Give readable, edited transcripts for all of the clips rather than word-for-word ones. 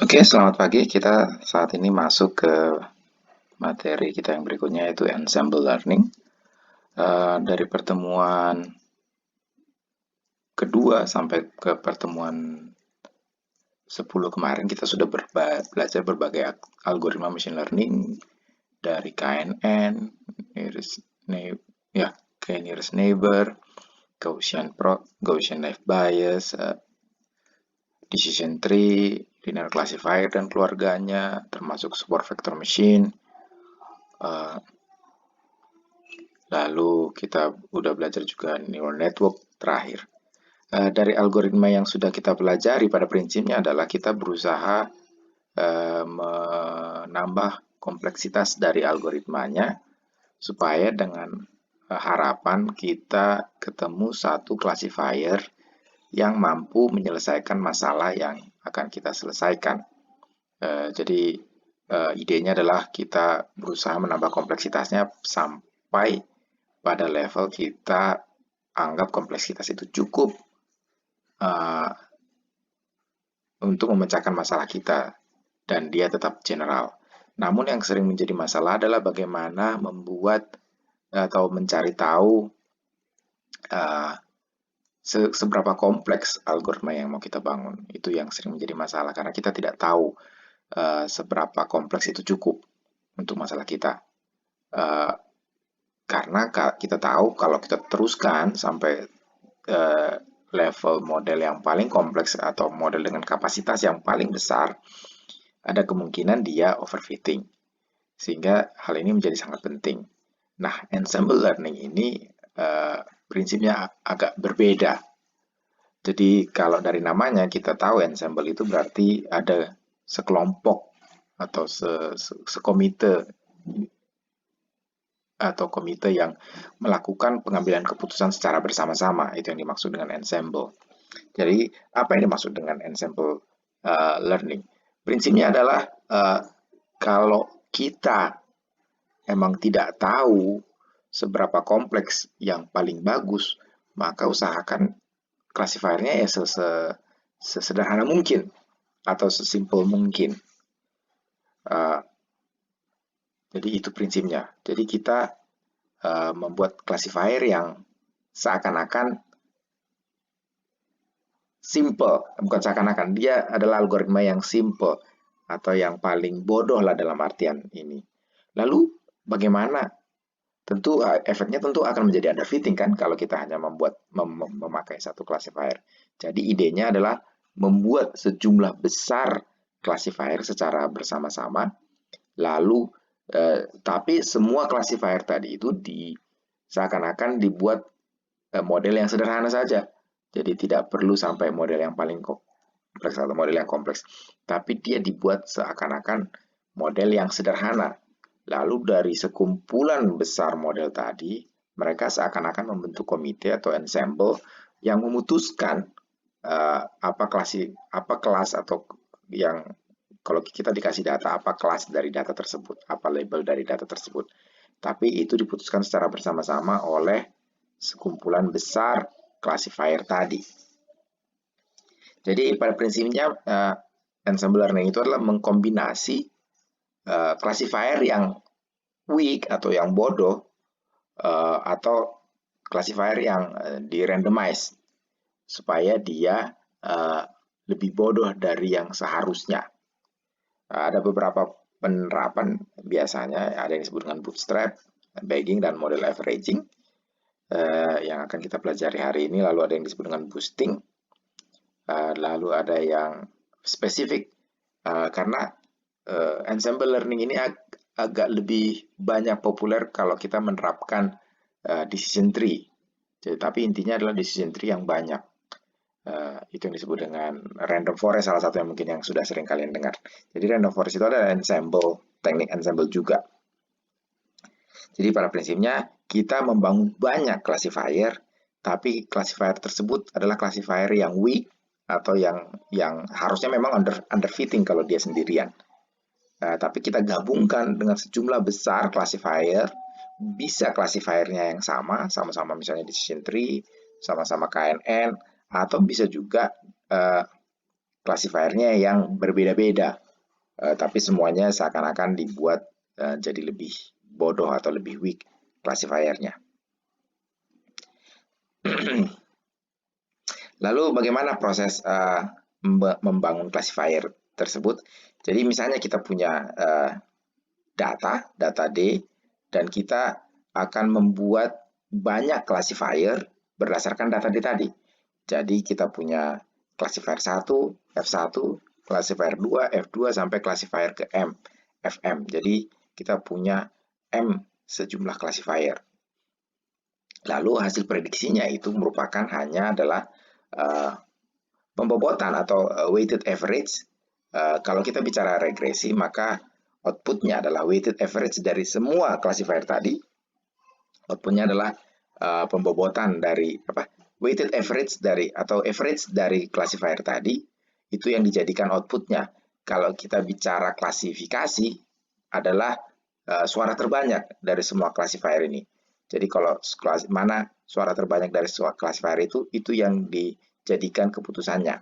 Oke, selamat pagi. Kita saat ini masuk ke materi kita yang berikutnya yaitu Ensemble Learning. Dari pertemuan kedua sampai ke pertemuan 10 kemarin kita sudah belajar berbagai algoritma machine learning dari KNN, nearest neighbor, Gaussian Life Bias, decision tree, linear classifier dan keluarganya, termasuk support vector machine. Lalu kita udah belajar juga neural network terakhir. Dari algoritma yang sudah kita pelajari pada prinsipnya adalah kita berusaha menambah kompleksitas dari algoritmanya supaya dengan harapan kita ketemu satu classifier yang mampu menyelesaikan masalah yang akan kita selesaikan. Jadi idenya adalah kita berusaha menambah kompleksitasnya sampai pada level kita anggap kompleksitas itu cukup untuk memecahkan masalah kita dan dia tetap general. Namun yang sering menjadi masalah adalah bagaimana membuat atau mencari tahu seberapa kompleks algoritma yang mau kita bangun. Itu yang sering menjadi masalah karena kita tidak tahu seberapa kompleks itu cukup untuk masalah kita. Karena kita tahu kalau kita teruskan sampai level model yang paling kompleks atau model dengan kapasitas yang paling besar, ada kemungkinan dia overfitting. Sehingga hal ini menjadi sangat penting. Nah, ensemble learning ini prinsipnya agak berbeda. Jadi kalau dari namanya kita tahu ensemble itu berarti ada sekelompok atau sekomite atau komite yang melakukan pengambilan keputusan secara bersama-sama. Itu yang dimaksud dengan ensemble. Jadi, apa yang dimaksud dengan ensemble learning? Prinsipnya adalah kalau kita emang tidak tahu seberapa kompleks yang paling bagus, maka usahakan classifiernya ya sesederhana mungkin atau sesimpel mungkin. Jadi itu prinsipnya. Jadi kita membuat classifier yang seakan-akan simple, bukan seakan-akan, dia adalah algoritma yang simple atau yang paling bodoh lah dalam artian ini. Lalu bagaimana? Tentu efeknya tentu akan menjadi underfitting kan kalau kita hanya memakai satu classifier. Jadi idenya adalah membuat sejumlah besar classifier secara bersama-sama, lalu tapi semua classifier tadi itu seakan-akan dibuat model yang sederhana saja. Jadi tidak perlu sampai model yang paling kompleks atau model yang kompleks, tapi dia dibuat seakan-akan model yang sederhana. Lalu dari sekumpulan besar model tadi, mereka seakan-akan membentuk komite atau ensemble yang memutuskan apa kelas atau yang kalau kita dikasih data, apa kelas dari data tersebut, apa label dari data tersebut. Tapi itu diputuskan secara bersama-sama oleh sekumpulan besar classifier tadi. Jadi pada prinsipnya ensemble learning itu adalah mengkombinasi classifier yang weak atau yang bodoh atau classifier yang di randomize supaya dia lebih bodoh dari yang seharusnya. Ada beberapa penerapan biasanya ada yang disebut dengan bootstrap, bagging, dan model averaging yang akan kita pelajari hari ini. Lalu ada yang disebut dengan boosting, lalu ada yang spesifik karena ensemble learning ini agak lebih banyak populer kalau kita menerapkan decision tree. Jadi, tapi intinya adalah decision tree yang banyak. Itu yang disebut dengan random forest, salah satu yang mungkin yang sudah sering kalian dengar. Jadi random forest itu adalah ensemble, teknik ensemble juga. Jadi pada prinsipnya kita membangun banyak classifier, tapi classifier tersebut adalah classifier yang weak atau yang harusnya memang underfitting kalau dia sendirian. Tapi kita gabungkan dengan sejumlah besar classifier, bisa classifiernya yang sama-sama misalnya decision tree, sama-sama KNN, atau bisa juga classifiernya yang berbeda-beda, tapi semuanya seakan-akan dibuat jadi lebih bodoh atau lebih weak classifiernya. Lalu bagaimana proses membangun classifier tersebut? Jadi misalnya kita punya data D, dan kita akan membuat banyak classifier berdasarkan data D tadi. Jadi kita punya classifier 1, F1, classifier 2, F2, sampai classifier ke M, FM. Jadi kita punya M sejumlah classifier. Lalu hasil prediksinya itu merupakan hanya adalah pembobotan atau weighted average. Kalau kita bicara regresi, maka outputnya adalah weighted average dari semua classifier tadi. Outputnya adalah pembobotan dari weighted average dari atau average dari classifier tadi, itu yang dijadikan outputnya. Kalau kita bicara klasifikasi, adalah suara terbanyak dari semua classifier ini. Jadi kalau mana suara terbanyak dari semua classifier itu yang dijadikan keputusannya.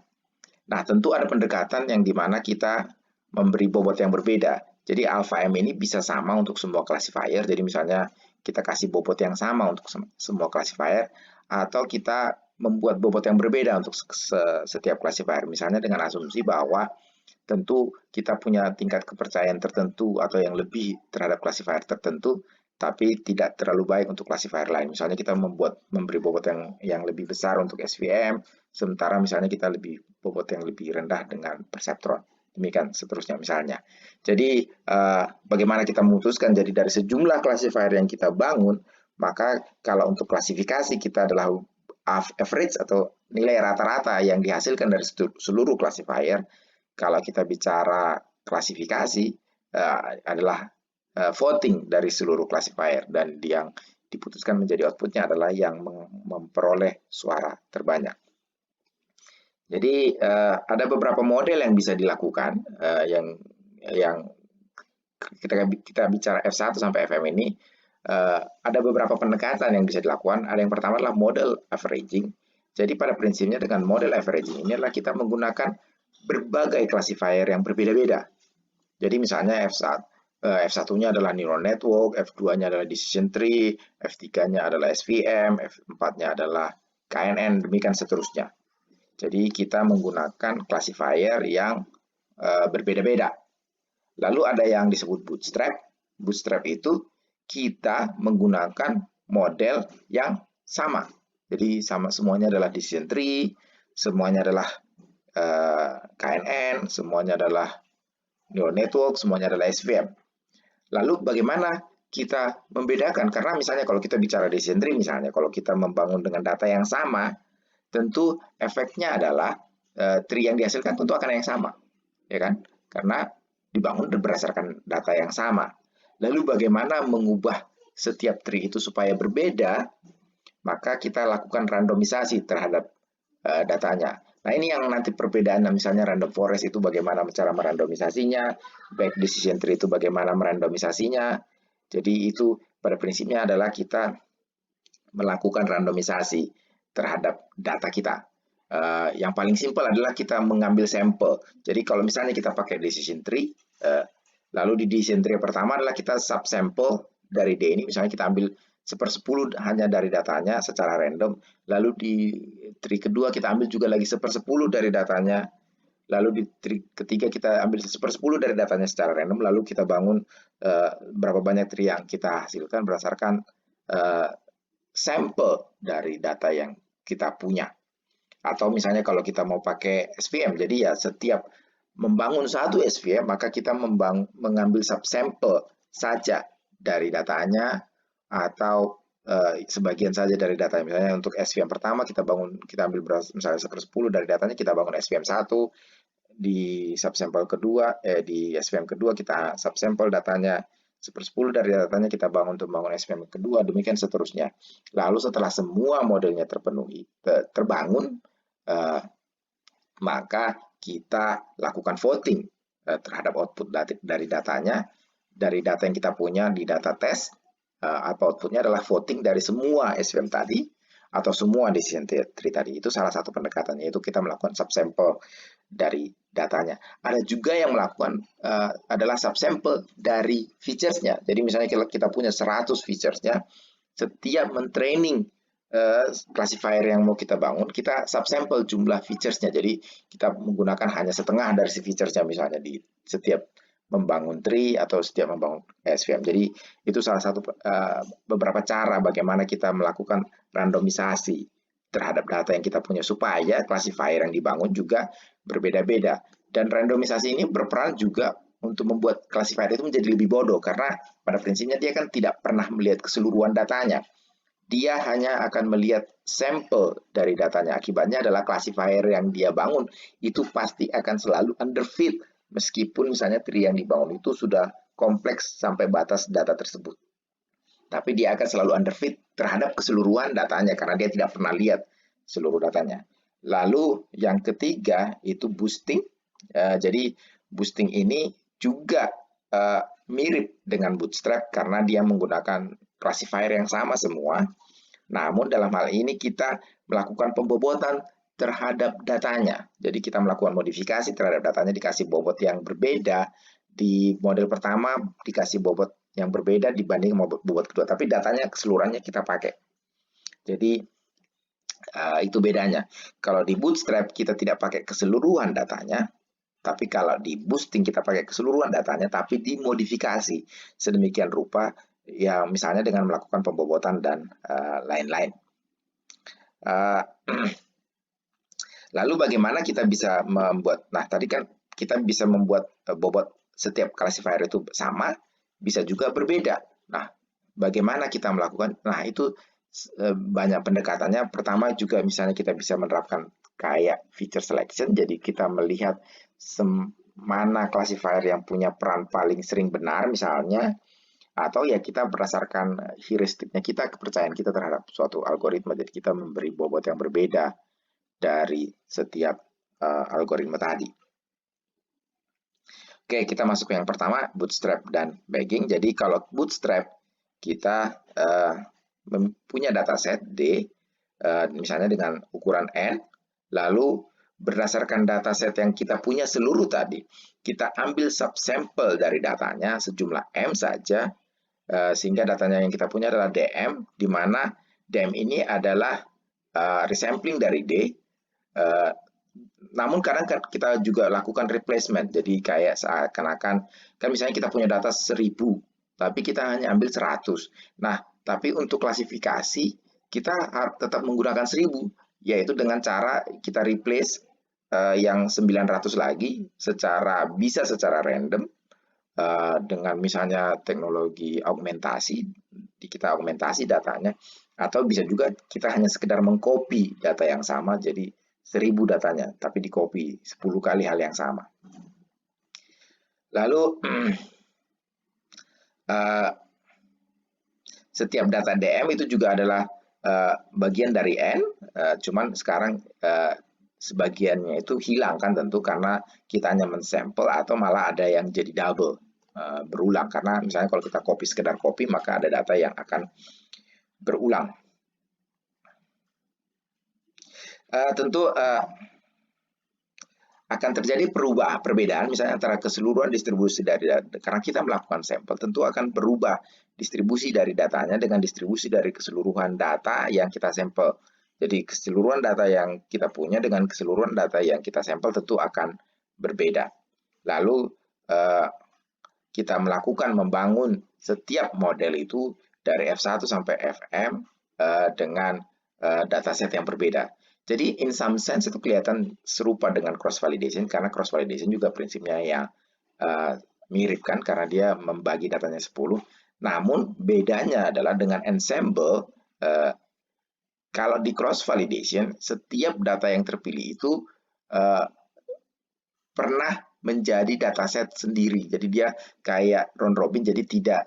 Nah, tentu ada pendekatan yang dimana kita memberi bobot yang berbeda. Jadi alpha M ini bisa sama untuk semua classifier. Jadi misalnya kita kasih bobot yang sama untuk semua classifier, atau kita membuat bobot yang berbeda untuk setiap classifier. Misalnya dengan asumsi bahwa tentu kita punya tingkat kepercayaan tertentu atau yang lebih terhadap classifier tertentu, tapi tidak terlalu baik untuk classifier lain. Misalnya kita memberi bobot yang lebih besar untuk SVM, sementara misalnya kita bobot yang lebih rendah dengan perseptron. Demikian seterusnya misalnya. Jadi bagaimana kita memutuskan? Jadi dari sejumlah classifier yang kita bangun, maka kalau untuk klasifikasi kita adalah average atau nilai rata-rata yang dihasilkan dari seluruh classifier. Kalau kita bicara klasifikasi adalah voting dari seluruh classifier, dan yang diputuskan menjadi outputnya adalah yang memperoleh suara terbanyak. Jadi ada beberapa model yang bisa dilakukan yang kita bicara F1 sampai FM ini, ada beberapa pendekatan yang bisa dilakukan. Ada yang pertama adalah model averaging. Jadi pada prinsipnya dengan model averaging ini adalah kita menggunakan berbagai classifier yang berbeda-beda. Jadi misalnya F1-nya adalah neural network, F2-nya adalah decision tree, F3-nya adalah SVM, F4-nya adalah KNN, demikian seterusnya. Jadi kita menggunakan classifier yang berbeda-beda. Lalu ada yang disebut bootstrap. Bootstrap itu kita menggunakan model yang sama. Jadi semuanya adalah decision tree, semuanya adalah KNN, semuanya adalah neural network, semuanya adalah SVM. Lalu bagaimana kita membedakan? Karena misalnya kalau kita bicara decision tree, misalnya kalau kita membangun dengan data yang sama, tentu efeknya adalah tree yang dihasilkan tentu akan yang sama, ya kan? Karena dibangun berdasarkan data yang sama. Lalu bagaimana mengubah setiap tree itu supaya berbeda? Maka kita lakukan randomisasi terhadap datanya. Nah, ini yang nanti perbedaan, misalnya random forest itu bagaimana cara merandomisasinya, back decision tree itu bagaimana merandomisasinya. Jadi itu pada prinsipnya adalah kita melakukan randomisasi terhadap data kita. Yang paling simpel adalah kita mengambil sampel. Jadi kalau misalnya kita pakai decision tree, lalu di decision tree pertama adalah kita subsample dari D ini, misalnya kita ambil 1/10 hanya dari datanya secara random, lalu di tree kedua kita ambil juga lagi 1/10 dari datanya, lalu di tree ketiga kita ambil 1/10 dari datanya secara random, lalu kita bangun berapa banyak tree yang kita hasilkan berdasarkan sampel dari data yang kita punya. Atau misalnya kalau kita mau pakai SVM, jadi ya setiap membangun satu SVM, maka kita mengambil subsample saja dari datanya, atau sebagian saja dari data. Misalnya untuk SVM pertama kita ambil misalnya 1/10 dari datanya, kita bangun SVM 1, di subsample kedua di SVM kedua kita subsample datanya 1/10 dari datanya, kita untuk bangun SVM kedua, demikian seterusnya. Lalu setelah semua modelnya terbangun, maka kita lakukan voting terhadap output dari datanya, dari data yang kita punya di data test. Outputnya adalah voting dari semua SVM tadi atau semua decision tree tadi. Itu salah satu pendekatannya, itu kita melakukan subsample dari datanya. Ada juga yang melakukan adalah subsample dari featuresnya. Jadi misalnya kita punya 100 featuresnya, setiap mentraining classifier yang mau kita bangun, kita subsample jumlah featuresnya. Jadi kita menggunakan hanya setengah dari si featuresnya misalnya di setiap membangun tree atau setiap membangun SVM. Jadi itu salah satu beberapa cara bagaimana kita melakukan randomisasi terhadap data yang kita punya supaya classifier yang dibangun juga berbeda-beda. Dan randomisasi ini berperan juga untuk membuat classifier itu menjadi lebih bodoh karena pada prinsipnya dia kan tidak pernah melihat keseluruhan datanya. Dia hanya akan melihat sampel dari datanya. Akibatnya adalah classifier yang dia bangun itu pasti akan selalu underfit meskipun misalnya tree yang dibangun itu sudah kompleks sampai batas data tersebut. Tapi dia akan selalu underfit terhadap keseluruhan datanya karena dia tidak pernah lihat seluruh datanya. Lalu yang ketiga itu boosting. Jadi boosting ini juga mirip dengan Bootstrap karena dia menggunakan classifier yang sama semua. Namun dalam hal ini kita melakukan pembobotan terhadap datanya. Jadi kita melakukan modifikasi terhadap datanya, dikasih bobot yang berbeda. Di model pertama dikasih bobot yang berbeda dibanding bobot kedua, tapi datanya keseluruhannya kita pakai. Jadi itu bedanya. Kalau di Bootstrap kita tidak pakai keseluruhan datanya, tapi kalau di boosting kita pakai keseluruhan datanya, tapi dimodifikasi sedemikian rupa, ya misalnya dengan melakukan pembobotan dan lain-lain. Lalu bagaimana kita bisa membuat, nah tadi kan kita bisa membuat bobot setiap classifier itu sama, bisa juga berbeda. Nah, bagaimana kita melakukan? Nah, itu banyak pendekatannya. Pertama juga misalnya kita bisa menerapkan kayak feature selection, jadi kita melihat mana classifier yang punya peran paling sering benar misalnya, atau ya kita berdasarkan heuristiknya kita, kepercayaan kita terhadap suatu algoritma, jadi kita memberi bobot yang berbeda dari setiap algoritma tadi. Oke, kita masuk ke yang pertama, bootstrap dan bagging. Jadi kalau bootstrap, kita punya dataset D, misalnya dengan ukuran N, lalu berdasarkan dataset yang kita punya seluruh tadi, kita ambil subsample dari datanya sejumlah M saja, sehingga datanya yang kita punya adalah DM, di mana DM ini adalah resampling dari D. Namun kadang kita juga lakukan replacement, jadi kayak seakan-akan kan misalnya kita punya data 1000, tapi kita hanya ambil 100. Nah, tapi untuk klasifikasi kita tetap menggunakan 1000, yaitu dengan cara kita replace yang 900 lagi bisa secara random dengan misalnya teknologi augmentasi, kita augmentasi datanya, atau bisa juga kita hanya sekedar mengcopy data yang sama, jadi 1000 datanya, tapi di copy 10 kali hal yang sama. Lalu setiap data DM itu juga adalah bagian dari N, cuman sekarang sebagiannya itu hilang kan tentu karena kita hanya mensampel atau malah ada yang jadi double, berulang, karena misalnya kalau kita copy sekedar copy maka ada data yang akan berulang. Tentu akan terjadi perbedaan misalnya antara keseluruhan distribusi dari karena kita melakukan sampel, tentu akan berubah distribusi dari datanya dengan distribusi dari keseluruhan data yang kita sampel. Jadi keseluruhan data yang kita punya dengan keseluruhan data yang kita sampel tentu akan berbeda. Lalu kita melakukan membangun setiap model itu dari F1 sampai FM dengan dataset yang berbeda. Jadi in some sense itu kelihatan serupa dengan cross validation karena cross validation juga prinsipnya yang mirip kan karena dia membagi datanya 10. Namun bedanya adalah dengan ensemble, kalau di cross validation setiap data yang terpilih itu pernah menjadi dataset sendiri. Jadi dia kayak round robin, jadi tidak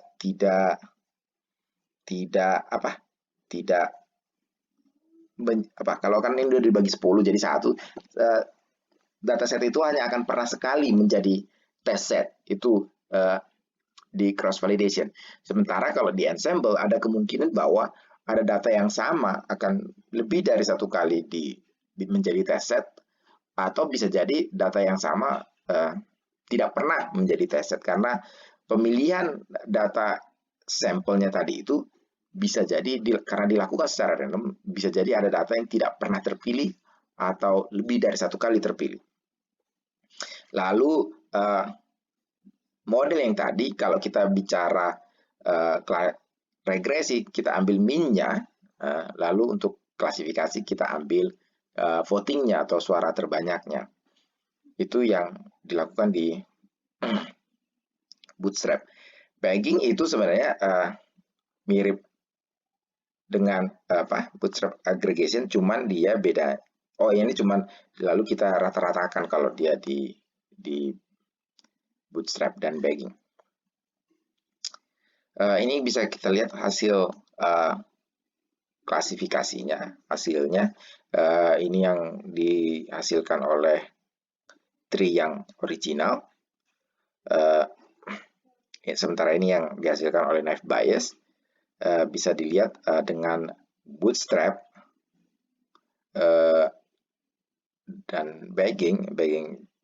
kalau kan ini udah dibagi 10 jadi 1, dataset itu hanya akan pernah sekali menjadi test set itu di cross validation. Sementara kalau di ensemble ada kemungkinan bahwa ada data yang sama akan lebih dari satu kali menjadi test set atau bisa jadi data yang sama tidak pernah menjadi tested karena pemilihan data sampelnya tadi itu bisa jadi karena dilakukan secara random, bisa jadi ada data yang tidak pernah terpilih atau lebih dari satu kali terpilih. Lalu model yang tadi kalau kita bicara regresi, kita ambil min-nya, lalu untuk klasifikasi kita ambil votingnya atau suara terbanyaknya. Itu yang dilakukan di Bootstrap. Bagging itu sebenarnya mirip dengan Bootstrap aggregation, cuman dia beda. Oh, ini cuman lalu kita rata-ratakan kalau dia di Bootstrap dan Bagging. Ini bisa kita lihat hasil klasifikasinya, hasilnya. Ini yang dihasilkan oleh tree yang original. Sementara ini yang dihasilkan oleh naive Bayes. Bisa dilihat dengan Bootstrap dan Bagging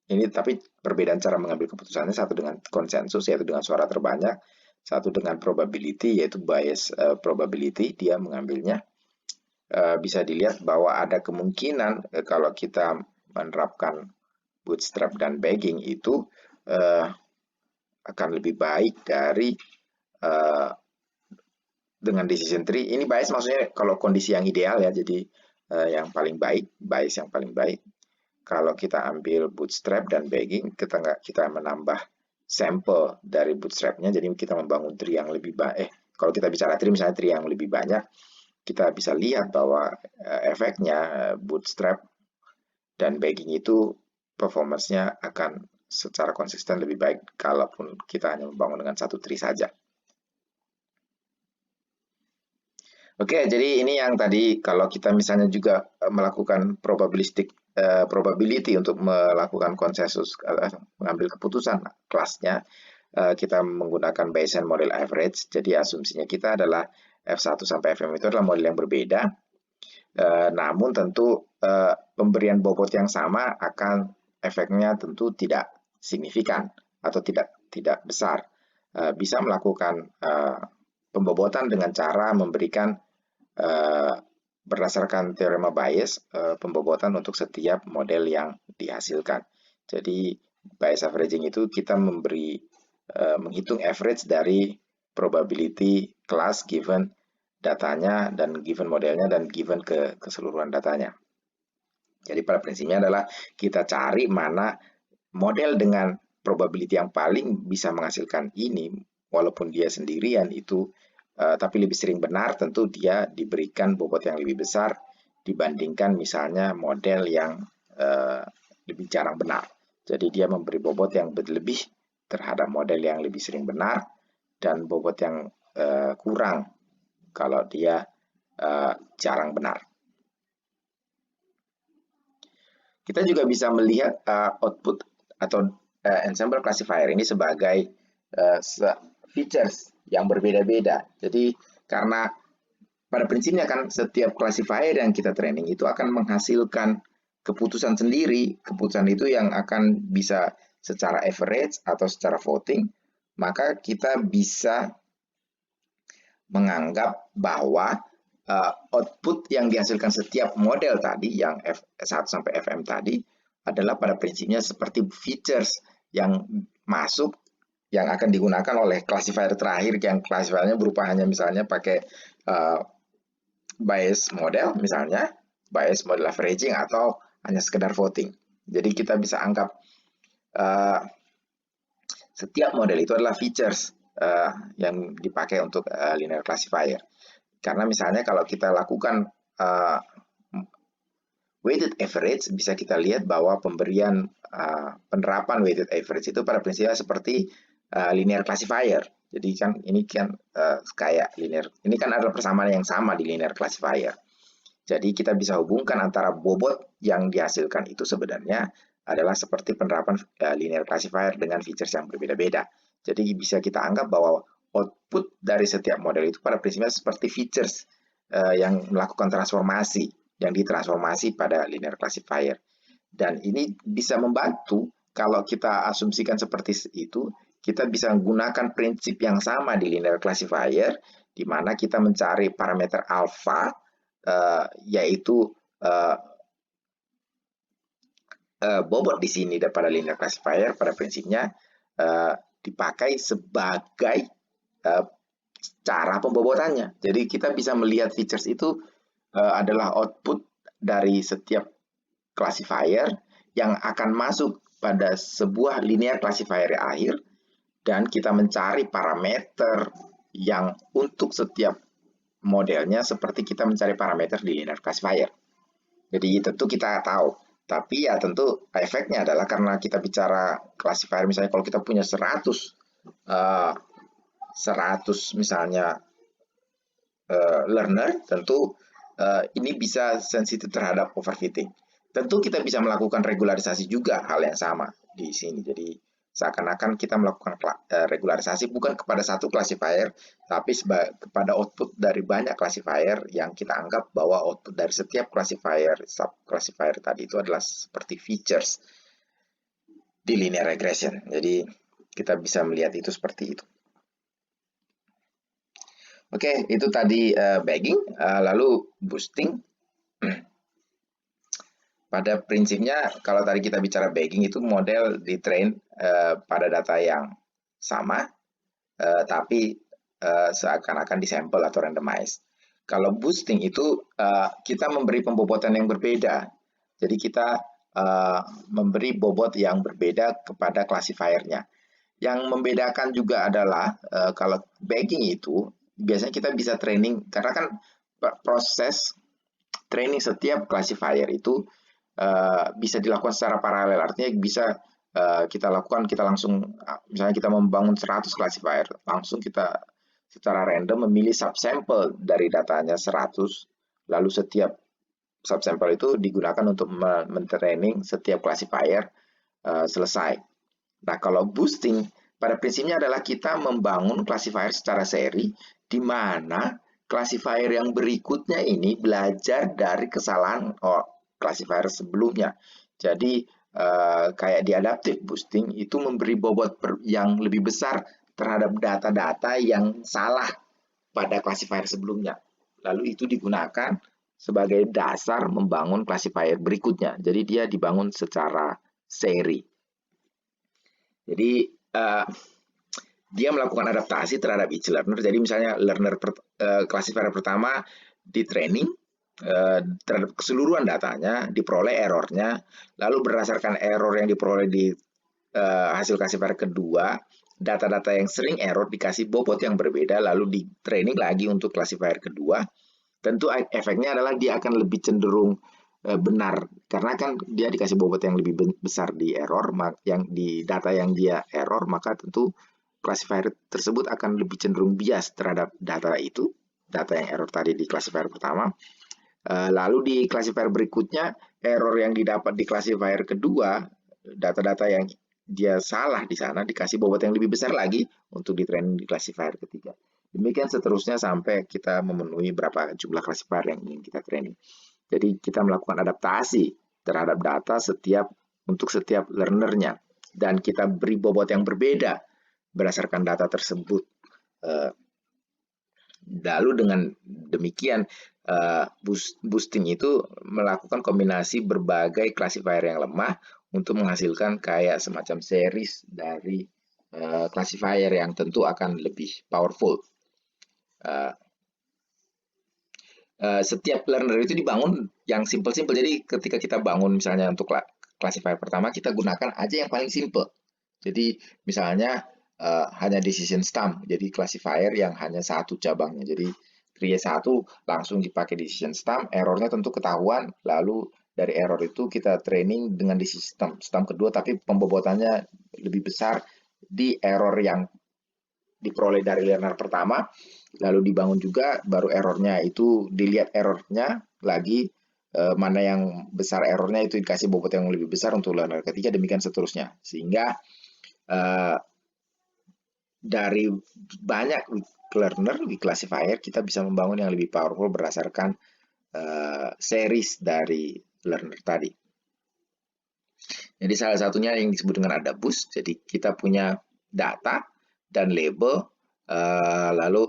ini, tapi perbedaan cara mengambil keputusannya, satu dengan konsensus yaitu dengan suara terbanyak, satu dengan probability yaitu bias probability dia mengambilnya. Bisa dilihat bahwa ada kemungkinan kalau kita menerapkan Bootstrap dan Bagging itu akan lebih baik dari dengan decision tree. Ini bias maksudnya kalau kondisi yang ideal ya, jadi yang paling baik, bias yang paling baik. Kalau kita ambil Bootstrap dan Bagging, kita menambah sampel dari Bootstrapnya, jadi kita membangun tree yang lebih baik. Kalau kita bicara tree, misalnya tree yang lebih banyak, kita bisa lihat bahwa efeknya Bootstrap dan Bagging itu performance-nya akan secara konsisten lebih baik kalaupun kita hanya membangun dengan satu tree saja. Oke, jadi ini yang tadi kalau kita misalnya juga melakukan probability untuk melakukan konsensus, mengambil keputusan kelasnya, kita menggunakan Bayesian model average. Jadi asumsinya kita adalah F1 sampai Fm itu adalah model yang berbeda. Namun tentu pemberian bobot yang sama akan efeknya tentu tidak signifikan atau tidak besar. Bisa melakukan pembobotan dengan cara memberikan berdasarkan teorema Bayes pembobotan untuk setiap model yang dihasilkan. Jadi Bayes averaging itu kita menghitung average dari probability class given datanya dan given modelnya dan given keseluruhan datanya. Jadi pada prinsipnya adalah kita cari mana model dengan probability yang paling bisa menghasilkan ini, walaupun dia sendirian itu tapi lebih sering benar, tentu dia diberikan bobot yang lebih besar dibandingkan misalnya model yang lebih jarang benar. Jadi dia memberi bobot yang lebih terhadap model yang lebih sering benar dan bobot yang kurang kalau dia jarang benar. Kita juga bisa melihat output atau ensemble classifier ini sebagai features yang berbeda-beda. Jadi karena pada prinsipnya kan setiap classifier yang kita training itu akan menghasilkan keputusan sendiri. Keputusan itu yang akan bisa secara average atau secara voting, maka kita bisa menganggap bahwa output yang dihasilkan setiap model tadi yang F1 sampai Fm tadi adalah pada prinsipnya seperti features yang masuk yang akan digunakan oleh classifier terakhir, yang classifiernya berupa hanya misalnya pakai Bayes model, misalnya Bayes model averaging atau hanya sekedar voting. Jadi kita bisa anggap setiap model itu adalah features yang dipakai untuk linear classifier. Karena misalnya kalau kita lakukan weighted average, bisa kita lihat bahwa pemberian penerapan weighted average itu pada prinsipnya seperti linear classifier. Jadi kan ini kan kayak linear, ini kan adalah persamaan yang sama di linear classifier. Jadi kita bisa hubungkan antara bobot yang dihasilkan itu sebenarnya adalah seperti penerapan linear classifier dengan features yang berbeda-beda. Jadi bisa kita anggap bahwa output dari setiap model itu pada prinsipnya seperti features yang melakukan transformasi, yang ditransformasi pada linear classifier. Dan ini bisa membantu kalau kita asumsikan seperti itu, kita bisa menggunakan prinsip yang sama di linear classifier, di mana kita mencari parameter alpha, yaitu bobot di sini pada linear classifier pada prinsipnya dipakai sebagai cara pembobotannya. Jadi kita bisa melihat features itu adalah output dari setiap classifier yang akan masuk pada sebuah linear classifier akhir, dan kita mencari parameter yang untuk setiap modelnya seperti kita mencari parameter di linear classifier. Jadi tentu kita tahu, tapi ya tentu efeknya adalah karena kita bicara classifier, misalnya kalau kita punya 100 misalnya learner, tentu ini bisa sensitif terhadap overfitting. Tentu kita bisa melakukan regularisasi juga hal yang sama di sini. Jadi seakan-akan kita melakukan regularisasi bukan kepada satu classifier, tapi kepada output dari banyak classifier yang kita anggap bahwa output dari setiap classifier, sub-classifier tadi itu adalah seperti features di linear regression. Jadi kita bisa melihat itu seperti itu. Oke, itu tadi bagging, lalu boosting. Pada prinsipnya, kalau tadi kita bicara bagging itu model ditrain pada data yang sama, tapi seakan-akan disampel atau randomize. Kalau boosting itu kita memberi pembobotan yang berbeda. Jadi kita memberi bobot yang berbeda kepada classifiernya. Yang membedakan juga adalah kalau bagging itu biasanya kita bisa training, karena kan proses training setiap classifier itu bisa dilakukan secara paralel. Artinya bisa kita lakukan, kita langsung, misalnya kita membangun 100 classifier, langsung kita secara random memilih subsample dari datanya 100, lalu setiap subsample itu digunakan untuk mentraining setiap classifier selesai. Nah, kalau boosting pada prinsipnya adalah kita membangun classifier secara seri, di mana classifier yang berikutnya ini belajar dari kesalahan classifier sebelumnya. Jadi kayak di adaptive boosting itu memberi bobot yang lebih besar terhadap data-data yang salah pada classifier sebelumnya. Lalu itu digunakan sebagai dasar membangun classifier berikutnya. Jadi dia dibangun secara seri. Jadi dia melakukan adaptasi terhadap each learner. Jadi misalnya classifier pertama di training terhadap keseluruhan datanya, diperoleh errornya, lalu berdasarkan error yang diperoleh di hasil classifier kedua, data-data yang sering error dikasih bobot yang berbeda, lalu di training lagi untuk classifier kedua. Tentu efeknya adalah dia akan lebih cenderung benar, karena kan dia dikasih bobot yang lebih besar di error, yang di data yang dia error, maka tentu classifier tersebut akan lebih cenderung bias terhadap data itu, data yang error tadi di classifier pertama. Lalu di classifier berikutnya, error yang didapat di classifier kedua, data-data yang dia salah di sana dikasih bobot yang lebih besar lagi untuk di training di classifier ketiga. Demikian seterusnya sampai kita memenuhi berapa jumlah classifier yang ingin kita training. Jadi kita melakukan adaptasi terhadap data untuk setiap learnernya, dan kita beri bobot yang berbeda berdasarkan data tersebut. Lalu dengan demikian boosting itu melakukan kombinasi berbagai classifier yang lemah untuk menghasilkan kayak semacam series dari classifier yang tentu akan lebih powerful. Setiap learner itu dibangun yang simple-simple. Jadi ketika kita bangun misalnya untuk classifier pertama, kita gunakan aja yang paling simple. Jadi misalnya hanya decision stum, jadi classifier yang hanya satu cabangnya. Jadi create satu langsung dipakai decision stum, errornya tentu ketahuan, lalu dari error itu kita training dengan decision stum kedua, tapi pembobotannya lebih besar di error yang diperoleh dari learner pertama, lalu dibangun juga, baru errornya itu dilihat errornya lagi, mana yang besar errornya itu dikasih bobot yang lebih besar untuk learner ketiga, demikian seterusnya. Sehingga dari banyak learner, weak classifier, kita bisa membangun yang lebih powerful berdasarkan series dari learner tadi. Jadi salah satunya yang disebut dengan adabus. Jadi kita punya data dan label, lalu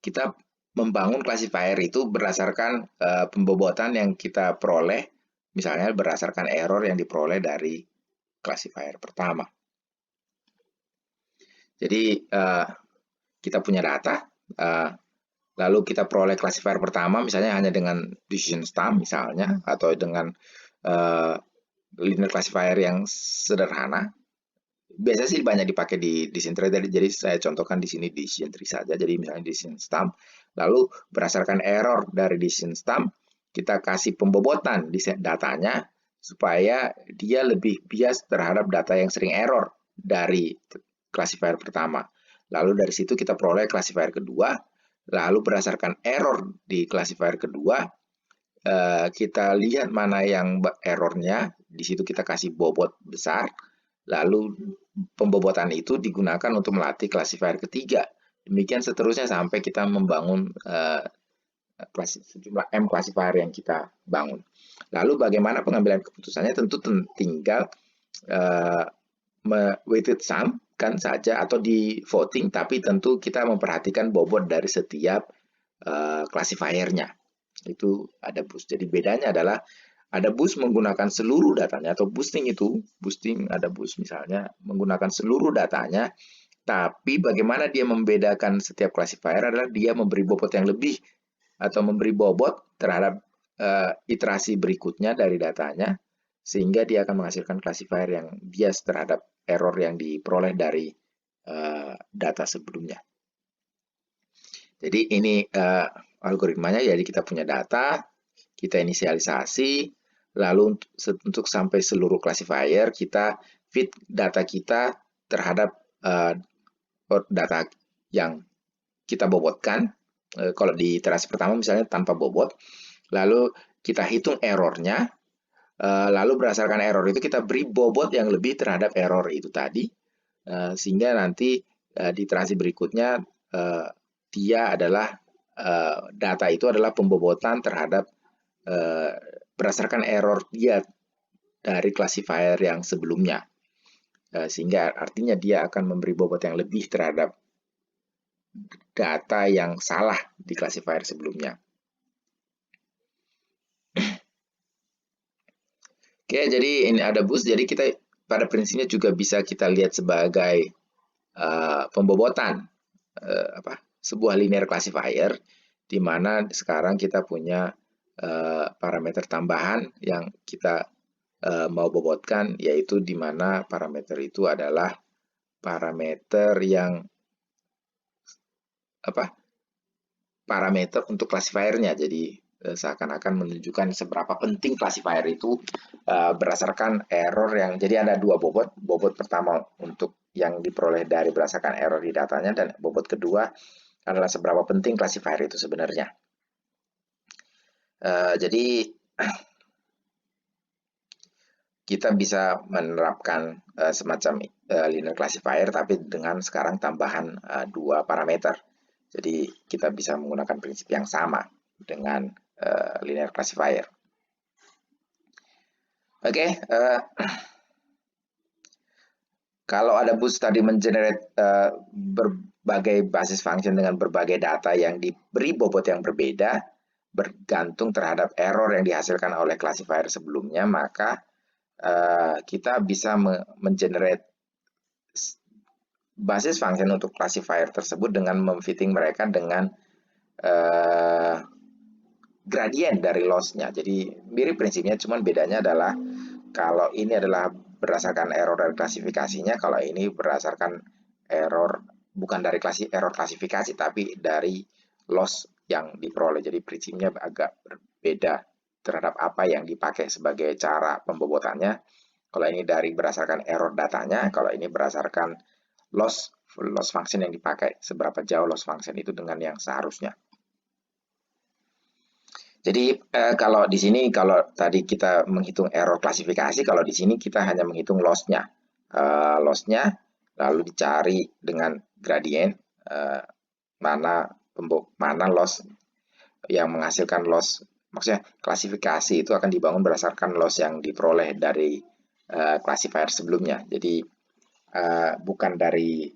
kita membangun classifier itu berdasarkan pembobotan yang kita peroleh, misalnya berdasarkan error yang diperoleh dari classifier pertama. Jadi kita punya data, lalu kita peroleh classifier pertama, misalnya hanya dengan decision sum misalnya, atau dengan linear classifier yang sederhana. Biasanya sih banyak dipakai di decision tree, jadi saya contohkan di sini decision tree saja. Jadi misalnya decision sum, lalu berdasarkan error dari decision sum, kita kasih pembobotan di datanya supaya dia lebih bias terhadap data yang sering error dari classifier pertama. Lalu dari situ kita peroleh classifier kedua, lalu berdasarkan error di classifier kedua, kita lihat mana yang errornya, di situ kita kasih bobot besar, lalu pembobotan itu digunakan untuk melatih classifier ketiga. Demikian seterusnya sampai kita membangun sejumlah M classifier yang kita bangun. Lalu bagaimana pengambilan keputusannya? Tentu tinggal weighted sum kan saja atau di voting, tapi tentu kita memperhatikan bobot dari setiap classifiernya. Itu ada boost. Jadi bedanya adalah ada boost menggunakan seluruh datanya, atau boosting ada boost misalnya menggunakan seluruh datanya, tapi bagaimana dia membedakan setiap classifier adalah dia memberi bobot yang lebih atau memberi bobot terhadap iterasi berikutnya dari datanya, sehingga dia akan menghasilkan classifier yang bias terhadap error yang diperoleh dari data sebelumnya. Jadi ini algoritmanya, jadi kita punya data, kita inisialisasi, lalu untuk sampai seluruh classifier kita feed data kita terhadap data yang kita bobotkan. Kalau di iterasi pertama misalnya tanpa bobot, lalu kita hitung errornya, lalu berdasarkan error itu kita beri bobot yang lebih terhadap error itu tadi, sehingga nanti di iterasi berikutnya dia adalah data itu adalah pembobotan terhadap berdasarkan error dia dari classifier yang sebelumnya, sehingga artinya dia akan memberi bobot yang lebih terhadap data yang salah di classifier sebelumnya. Oke, jadi ini ada boost. Jadi kita pada prinsipnya juga bisa kita lihat sebagai pembobotan sebuah linear classifier, di mana sekarang kita punya parameter tambahan yang kita mau bobotkan, yaitu di mana parameter itu adalah parameter yang parameter untuk classifiernya. Jadi seakan-akan menunjukkan seberapa penting classifier itu berdasarkan error yang, jadi ada dua bobot. Bobot pertama untuk yang diperoleh dari berdasarkan error di datanya, dan bobot kedua adalah seberapa penting classifier itu sebenarnya. Jadi kita bisa menerapkan semacam linear classifier, tapi dengan sekarang tambahan dua parameter. Jadi kita bisa menggunakan prinsip yang sama dengan linear classifier. Oke, kalau ada boost tadi mengenerate berbagai basis function dengan berbagai data yang diberi bobot yang berbeda, bergantung terhadap error yang dihasilkan oleh classifier sebelumnya, maka kita bisa mengenerate basis function untuk classifier tersebut dengan memfitting mereka dengan gradient dari loss-nya. Jadi mirip prinsipnya, cuman bedanya adalah kalau ini adalah berdasarkan error dari klasifikasinya, kalau ini berdasarkan error bukan dari error klasifikasi, tapi dari loss yang diperoleh. Jadi prinsipnya agak berbeda terhadap apa yang dipakai sebagai cara pembobotannya. Kalau ini dari berdasarkan error datanya, kalau ini berdasarkan loss function yang dipakai, seberapa jauh loss function itu dengan yang seharusnya. Jadi kalau di sini, kalau tadi kita menghitung error klasifikasi, kalau di sini kita hanya menghitung loss-nya. Loss-nya lalu dicari dengan gradient mana loss yang menghasilkan loss maksudnya klasifikasi itu akan dibangun berdasarkan loss yang diperoleh dari classifier sebelumnya. Jadi bukan dari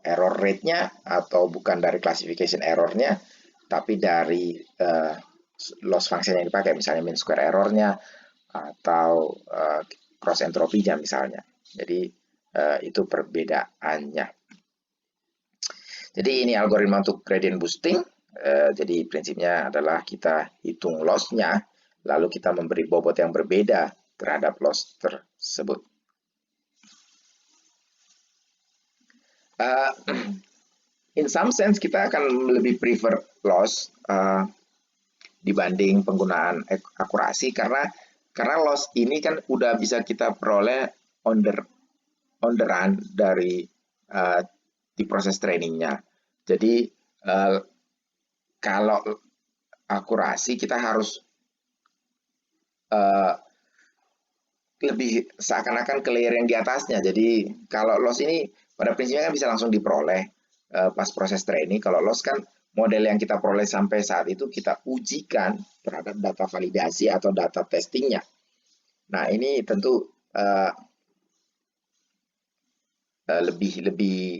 error rate-nya atau bukan dari classification error-nya, tapi dari loss function yang dipakai, misalnya mean square error-nya atau cross entropinya misalnya. Jadi itu perbedaannya. Jadi ini algoritma untuk gradient boosting. Jadi prinsipnya adalah kita hitung loss-nya, lalu kita memberi bobot yang berbeda terhadap loss tersebut. In some sense kita akan lebih prefer loss dibanding penggunaan akurasi, karena loss ini kan udah bisa kita peroleh on the run dari di proses trainingnya. Jadi kalau akurasi kita harus lebih seakan-akan ke layer yang di atasnya. Jadi kalau loss ini pada prinsipnya kan bisa langsung diperoleh pas proses training. Kalau loss kan model yang kita peroleh sampai saat itu kita ujikan terhadap data validasi atau data testingnya. Nah ini tentu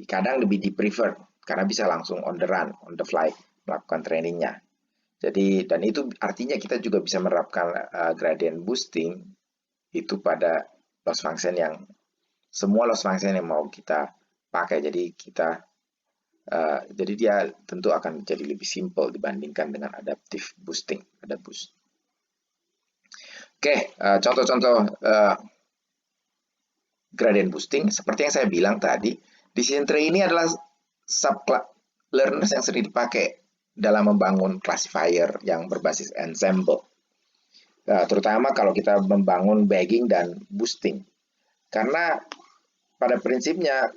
kadang lebih di prefer karena bisa langsung on the run, on the fly melakukan trainingnya. Jadi dan itu artinya kita juga bisa menerapkan gradient boosting itu pada loss function yang semua loss function yang mau kita pakai. Jadi jadi dia tentu akan jadi lebih simple dibandingkan dengan adaptive boosting, ada boost. Oke, contoh-contoh gradient boosting seperti yang saya bilang tadi, decision tree ini adalah sub learners yang sering dipakai dalam membangun classifier yang berbasis ensemble. Terutama kalau kita membangun bagging dan boosting. Karena pada prinsipnya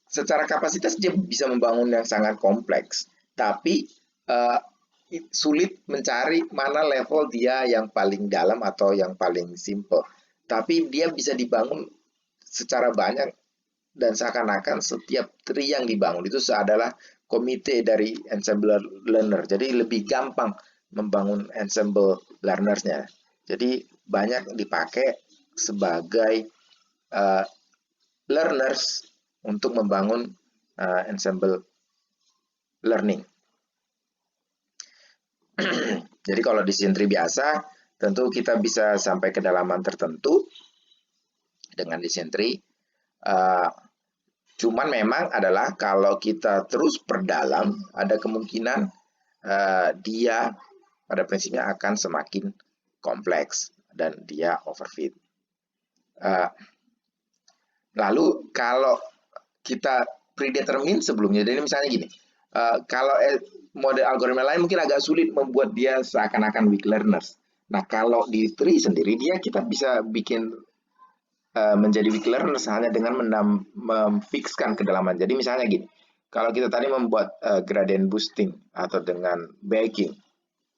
secara kapasitas dia bisa membangun yang sangat kompleks, tapi sulit mencari mana level dia yang paling dalam atau yang paling simple. Tapi dia bisa dibangun secara banyak dan seakan-akan setiap tree yang dibangun itu adalah komite dari ensemble learner. Jadi lebih gampang membangun ensemble learners-nya. Jadi banyak dipakai sebagai learners untuk membangun ensemble learning. Jadi kalau decision tree biasa, tentu kita bisa sampai kedalaman tertentu dengan decision tree. Cuman memang adalah kalau kita terus perdalam, ada kemungkinan dia pada prinsipnya akan semakin kompleks dan dia overfit. Lalu kalau kita predetermine sebelumnya, jadi misalnya gini, kalau model algoritma lain mungkin agak sulit membuat dia seakan-akan weak learners. Nah kalau di tree sendiri dia kita bisa bikin menjadi weak learners hanya dengan memfixkan kedalaman. Jadi misalnya gini, kalau kita tadi membuat gradient boosting atau dengan bagging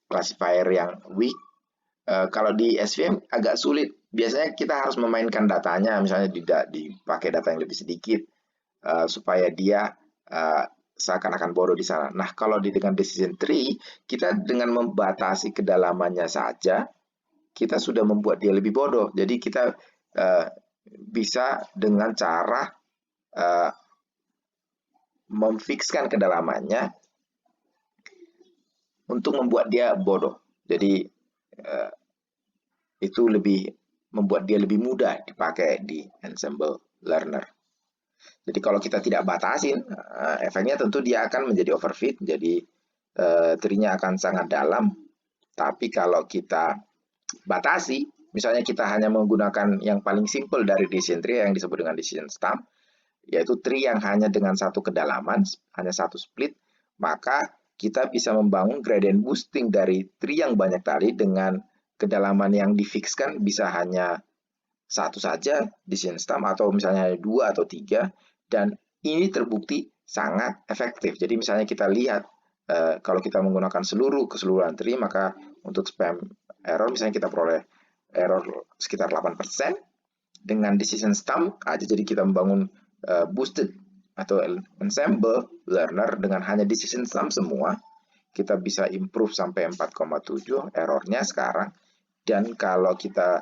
classifier yang weak, kalau di SVM agak sulit. Biasanya kita harus memainkan datanya, misalnya dipakai data yang lebih sedikit supaya dia seakan-akan bodoh di sana. Nah, kalau dengan decision tree, kita dengan membatasi kedalamannya saja, kita sudah membuat dia lebih bodoh. Jadi kita bisa dengan cara memfixkan kedalamannya untuk membuat dia bodoh. Jadi itu membuat dia lebih mudah dipakai di ensemble learner. Jadi kalau kita tidak batasin, efeknya tentu dia akan menjadi overfit, jadi tree-nya akan sangat dalam. Tapi kalau kita batasi, misalnya kita hanya menggunakan yang paling simple dari decision tree yang disebut dengan decision stump, yaitu tree yang hanya dengan satu kedalaman, hanya satu split, maka kita bisa membangun gradient boosting dari tree yang banyak tadi dengan kedalaman yang difixkan bisa hanya satu saja, decision stump, atau misalnya 2 atau 3, dan ini terbukti sangat efektif. Jadi misalnya kita lihat, kalau kita menggunakan keseluruhan tree, maka untuk spam error misalnya kita peroleh error sekitar 8%, dengan decision stump aja jadi kita membangun boosted atau ensemble learner dengan hanya decision sum semua, kita bisa improve sampai 4,7 errornya sekarang. Dan kalau kita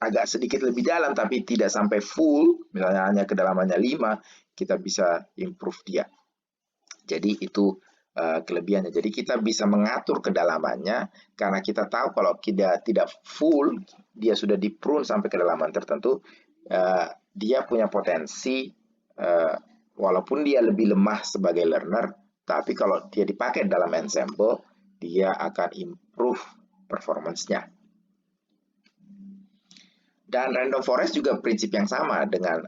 agak sedikit lebih dalam tapi tidak sampai full, misalnya hanya kedalamannya 5, kita bisa improve dia. Jadi itu kelebihannya. Jadi kita bisa mengatur kedalamannya karena kita tahu kalau tidak full, dia sudah di prune sampai kedalaman tertentu, dia punya potensi walaupun dia lebih lemah sebagai learner, tapi kalau dia dipakai dalam ensemble, dia akan improve performance-nya. Dan random forest juga prinsip yang sama dengan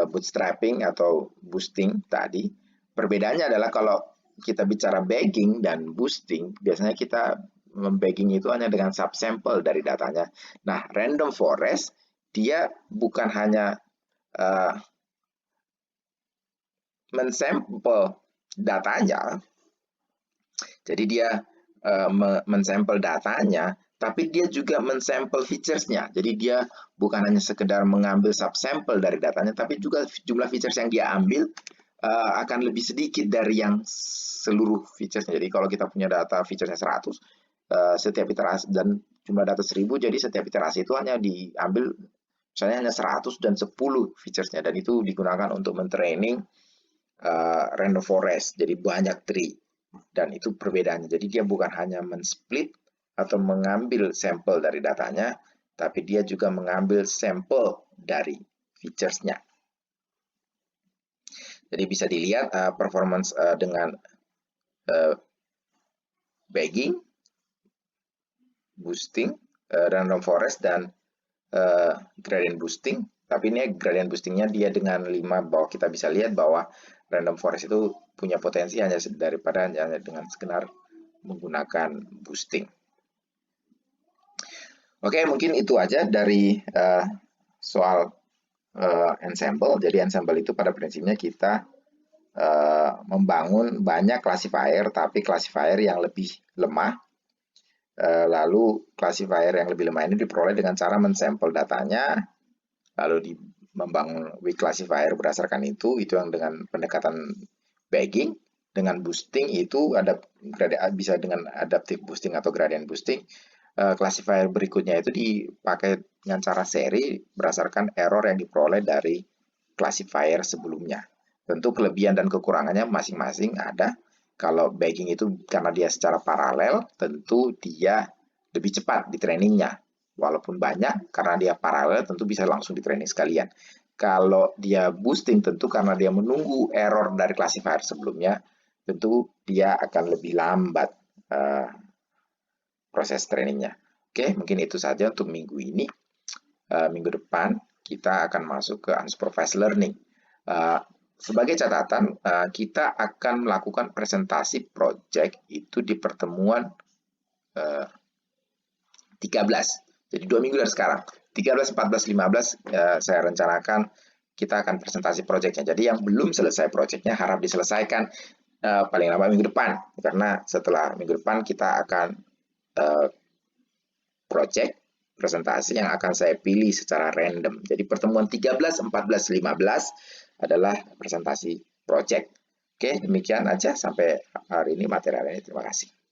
bootstrapping atau boosting tadi. Perbedaannya adalah kalau kita bicara bagging dan boosting, biasanya kita membagging itu hanya dengan subsample dari datanya. Nah, random forest dia bukan hanya mensampel datanya, jadi dia mensampel datanya, tapi dia juga mensampel features-nya. Jadi dia bukan hanya sekedar mengambil subsample dari datanya, tapi juga jumlah features yang dia ambil akan lebih sedikit dari yang seluruh features-nya. Jadi kalau kita punya data features-nya 100, setiap iterasi dan jumlah data 1000, jadi setiap iterasi itu hanya diambil misalnya hanya 100 dan 10 features-nya, dan itu digunakan untuk mentraining random forest, jadi banyak tree. Dan itu perbedaannya. Jadi dia bukan hanya men-split atau mengambil sampel dari datanya, tapi dia juga mengambil sampel dari features-nya. Jadi bisa dilihat performance dengan bagging, boosting, random forest, dan gradient boosting. Tapi ini gradient boostingnya dia dengan 5, bahwa kita bisa lihat bahwa random forest itu punya potensi hanya daripada hanya dengan sekedar menggunakan boosting. Oke, mungkin itu aja dari soal ensemble. Jadi ensemble itu pada prinsipnya kita membangun banyak classifier, tapi classifier yang lebih lemah. Lalu classifier yang lebih lemah ini diperoleh dengan cara mensampel datanya, lalu membangun weak classifier berdasarkan itu yang dengan pendekatan bagging. Dengan boosting itu bisa dengan adaptive boosting atau gradient boosting. Classifier berikutnya itu dipakai dengan cara seri berdasarkan error yang diperoleh dari classifier sebelumnya. Tentu kelebihan dan kekurangannya masing-masing ada. Kalau bagging itu karena dia secara paralel, tentu dia lebih cepat di trainingnya. Walaupun banyak, karena dia paralel tentu bisa langsung di training sekalian. Kalau dia boosting tentu karena dia menunggu error dari classifier sebelumnya, tentu dia akan lebih lambat proses trainingnya. Oke, mungkin itu saja untuk minggu ini. Minggu depan kita akan masuk ke unsupervised learning. Sebagai catatan, kita akan melakukan presentasi project itu di pertemuan 13. Jadi 2 minggu dari sekarang. 13, 14, 15 saya rencanakan kita akan presentasi projectnya. Jadi yang belum selesai projectnya harap diselesaikan paling lama minggu depan. Karena setelah minggu depan kita akan project presentasi yang akan saya pilih secara random. Jadi pertemuan 13, 14, 15 adalah presentasi project. Oke, demikian aja sampai hari ini materi ini. Terima kasih.